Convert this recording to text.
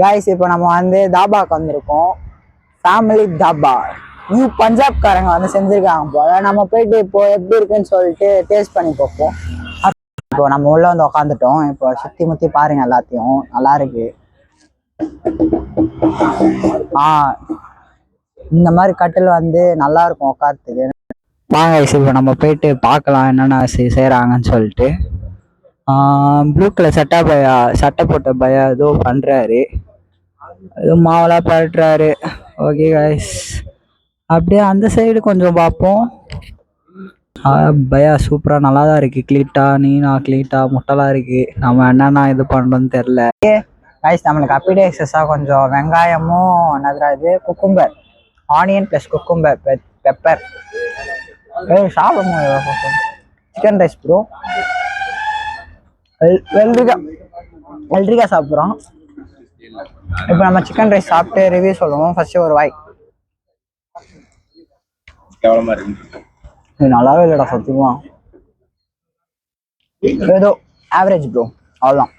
Guys இப்போ நம்ம வந்து தாபாக்கு வந்திருக்கோம். ஃபேமிலி தாபா நியூ பஞ்சாப்காரங்க வந்து செஞ்சுருக்காங்க போல. நம்ம போயிட்டு இப்போ எப்படி இருக்குன்னு சொல்லிட்டு டேஸ்ட் பண்ணி பார்ப்போம். இப்போ நம்ம உள்ள வந்து உக்காந்துட்டோம். இப்போ சுற்றி முற்றி பாருங்க, எல்லாத்தையும் நல்லா இருக்கு. இந்த மாதிரி கட்டில் வந்து நல்லா இருக்கும் உட்காரத்துக்கு. வாங்க இப்போ நம்ம போயிட்டு பார்க்கலாம் என்னென்ன செய்கிறாங்கன்னு சொல்லிட்டு. ப்ளூ கலர் சட்டை போட்ட பையா ஏதோ பண்ணுறாரு, ஏதோ மாவெல்லாம் பரட்டுறாரு. ஓகே கைஸ், அப்படியே அந்த சைடு கொஞ்சம் பார்ப்போம். பையா சூப்பராக நல்லா தான் இருக்குது. கிளீட்டா முட்டைலாம் இருக்குது. நம்ம என்னென்ன இது பண்ணுறோன்னு தெரில. கைஸ் நம்மளுக்கு அப்பிடைசஸாக கொஞ்சம் வெங்காயமும் என்னது cucumber, onion plus cucumber pepper சாப்பிடும். சிக்கன் ரைஸ் ப்ரோ, வெள்ளரிக்காய் சாப்பிட்றோம். இப்போ நம்ம சிக்கன் ரைஸ் சாப்பிட்டு ரிவ்யூ சொல்லுவோம். ஃபர்ஸ்ட் ஒரு வாய். இது நல்லாவே இல்லைடா சத்தியமா, ஏதோ ஆவரேஜ் ப்ரோ, அவ்வளோதான்.